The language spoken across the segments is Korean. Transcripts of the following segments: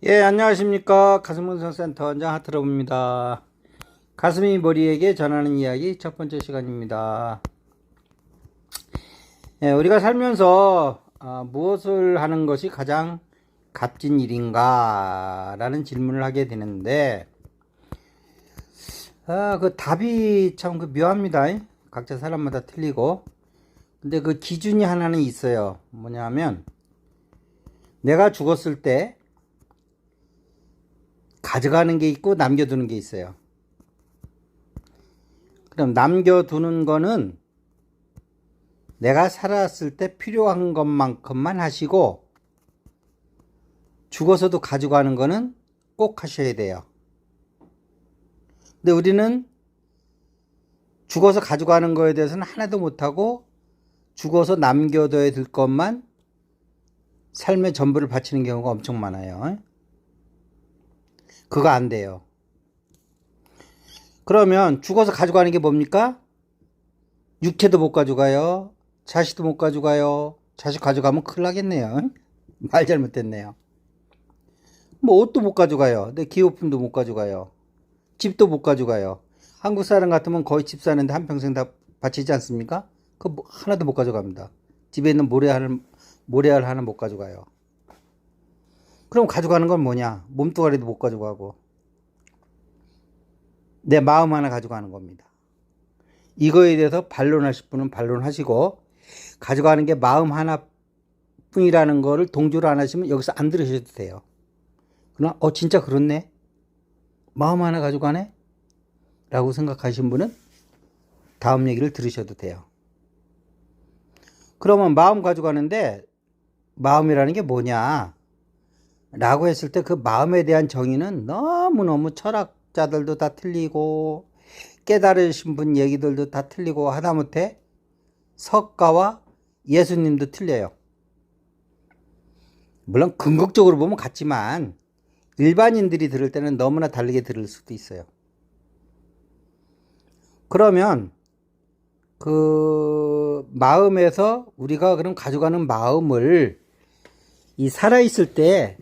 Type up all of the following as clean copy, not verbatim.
예, 안녕하십니까. 가슴운동센터 원장 하트러브입니다. 가슴이 머리에게 전하는 이야기 첫 번째 시간입니다. 예, 우리가 살면서 무엇을 하는 것이 가장 값진 일인가? 라는 질문을 하게 되는데, 그 답이 참 묘합니다. 각자 사람마다 틀리고. 근데 그 기준이 하나는 있어요. 뭐냐면, 내가 죽었을 때, 가져가는 게 있고 남겨두는 게 있어요. 그럼 남겨두는 거는 내가 살았을 때 필요한 것만큼만 하시고 죽어서도 가져가는 거는 꼭 하셔야 돼요. 근데 우리는 죽어서 가져가는 거에 대해서는 하나도 못하고 죽어서 남겨둬야 될 것만 삶의 전부를 바치는 경우가 엄청 많아요. 그거 안 돼요. 그러면 죽어서 가져가는 게 뭡니까? 육체도 못 가져가요. 자식도 못 가져가요. 자식 가져가면 큰일 나겠네요. 말 잘못됐네요. 뭐 옷도 못 가져가요. 내 기호품도 못 가져가요. 집도 못 가져가요. 한국 사람 같으면 거의 집 사는데 한평생 다 바치지 않습니까? 그거 하나도 못 가져갑니다. 집에 있는 모래알 하나 못 가져가요. 그럼 가져가는 건 뭐냐? 몸뚱아리도 못 가져가고 내 마음 하나 가져가는 겁니다. 이거에 대해서 반론하실 분은 반론하시고 가져가는 게 마음 하나뿐이라는 거를 동조를 안 하시면 여기서 안 들으셔도 돼요. 그러나 진짜 그렇네? 마음 하나 가져가네? 라고 생각하신 분은 다음 얘기를 들으셔도 돼요. 그러면 마음 가져가는데 마음이라는 게 뭐냐? 라고 했을 때 그 마음에 대한 정의는 너무너무 철학자들도 다 틀리고 깨달으신 분 얘기들도 다 틀리고 하다못해 석가와 예수님도 틀려요. 물론 궁극적으로 보면 같지만 일반인들이 들을 때는 너무나 다르게 들을 수도 있어요. 그러면 그 마음에서 우리가 그럼 가져가는 마음을 이 살아있을 때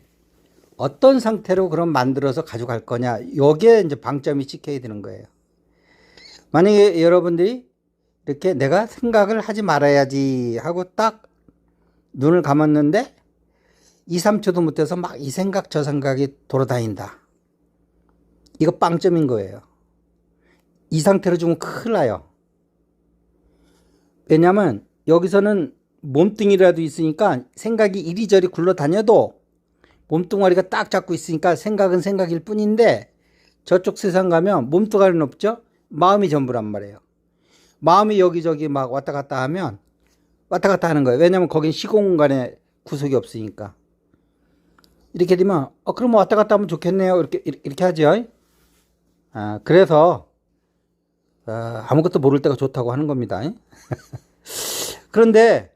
어떤 상태로 그럼 만들어서 가져갈 거냐, 여기에 이제 방점이 찍혀야 되는 거예요. 만약에 여러분들이 이렇게 내가 생각을 하지 말아야지 하고 딱 눈을 감았는데 2, 3초도 못해서 막 이 생각 저 생각이 돌아다닌다. 이거 빵점인 거예요. 이 상태로 주면 큰일 나요. 왜냐면 여기서는 몸뚱이라도 있으니까 생각이 이리저리 굴러다녀도 몸뚱아리가 딱 잡고 있으니까 생각은 생각일 뿐인데 저쪽 세상 가면 몸뚱아리는 없죠? 마음이 전부란 말이에요. 마음이 여기저기 막 왔다 갔다 하면 왔다 갔다 하는 거예요. 왜냐면 거긴 시공간에 구속이 없으니까. 이렇게 되면 그럼 왔다 갔다 하면 좋겠네요. 이렇게 하죠. 그래서 아무것도 모를 때가 좋다고 하는 겁니다. 그런데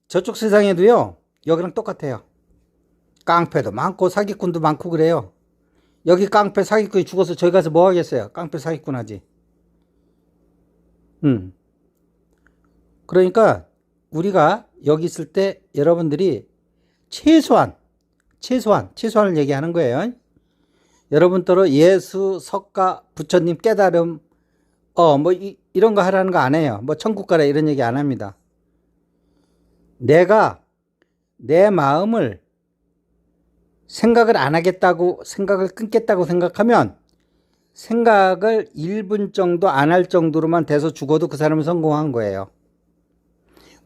저쪽 세상에도요, 여기랑 똑같아요. 깡패도 많고 사기꾼도 많고 그래요. 여기 깡패 사기꾼이 죽어서 저기 가서 뭐 하겠어요? 깡패 사기꾼 하지. 그러니까 우리가 여기 있을 때 여러분들이 최소한을 얘기하는 거예요. 여러분들은 예수, 석가, 부처님 깨달음, 이런 거 하라는 거 안 해요. 뭐 천국 가라 이런 얘기 안 합니다. 내가 내 마음을 생각을 안 하겠다고, 생각을 끊겠다고 생각하면 생각을 1분 정도 안 할 정도로만 돼서 죽어도 그 사람은 성공한 거예요.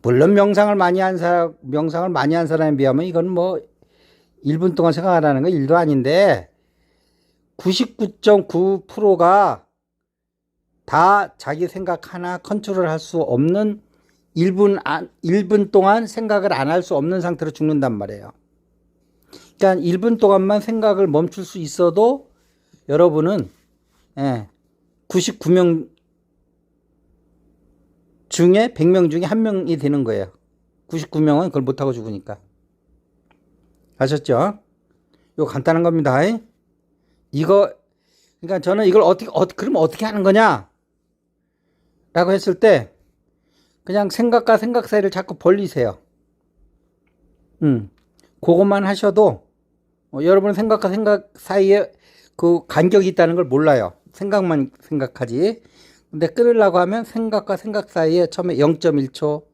물론 명상을 많이 한 사람에 비하면 이건 뭐 1분 동안 생각하라는 건 일도 아닌데 99.9%가 다 자기 생각 하나 컨트롤 할 수 없는 1분 동안 생각을 안 할 수 없는 상태로 죽는단 말이에요. 그러니까 1분 동안만 생각을 멈출 수 있어도 여러분은 99명 중에 100명 중에 1명이 되는 거예요. 99명은 그걸 못하고 죽으니까. 아셨죠? 이거 간단한 겁니다. 그러니까 저는 이걸 그러면 어떻게 하는 거냐? 라고 했을 때, 그냥 생각과 생각 사이를 자꾸 벌리세요. 그것만 하셔도 여러분은 생각과 생각 사이에 그 간격이 있다는 걸 몰라요. 생각만 생각하지. 근데 끊으려고 하면 생각과 생각 사이에 처음에 0.1초,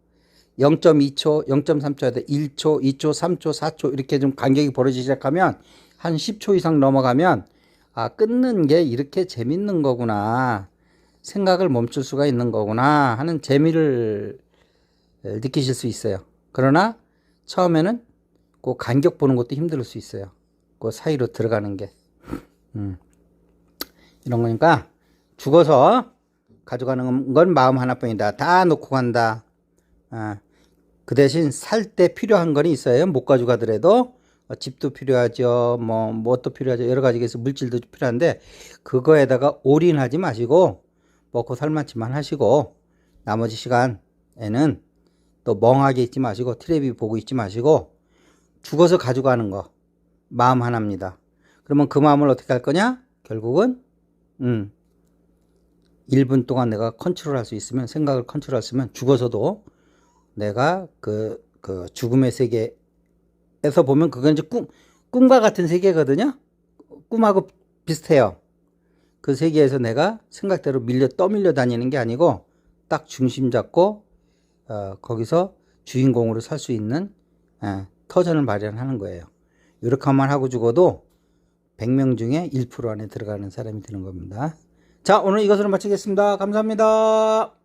0.2초, 0.3초, 1초, 2초, 3초, 4초 이렇게 좀 간격이 벌어지기 시작하면 한 10초 이상 넘어가면 아, 끊는 게 이렇게 재밌는 거구나. 생각을 멈출 수가 있는 거구나 하는 재미를 느끼실 수 있어요. 그러나 처음에는 그 간격 보는 것도 힘들 수 있어요. 그 사이로 들어가는 게. 이런 거니까 죽어서 가져가는 건 마음 하나뿐이다. 다 놓고 간다. 그 대신 살 때 필요한 건 있어요. 못 가져가더라도 집도 필요하죠. 뭣도 필요하죠. 여러 가지 해서 물질도 필요한데 그거에다가 올인하지 마시고 먹고 살만치만 하시고 나머지 시간에는 또 멍하게 있지 마시고 텔레비 보고 있지 마시고 죽어서 가져가는 거 마음 하나입니다. 그러면 그 마음을 어떻게 할 거냐? 결국은 1분 동안 내가 컨트롤할 수 있으면 생각을 컨트롤할 수 있으면 죽어서도 내가 그 죽음의 세계에서 보면 그건 이제 꿈과 같은 세계거든요. 꿈하고 비슷해요. 그 세계에서 내가 생각대로 떠밀려 다니는 게 아니고 딱 중심 잡고 거기서 주인공으로 살 수 있는 터전을 마련하는 거예요. 이렇게만 하고 죽어도 100명 중에 1% 안에 들어가는 사람이 되는 겁니다. 자, 오늘 이것으로 마치겠습니다. 감사합니다.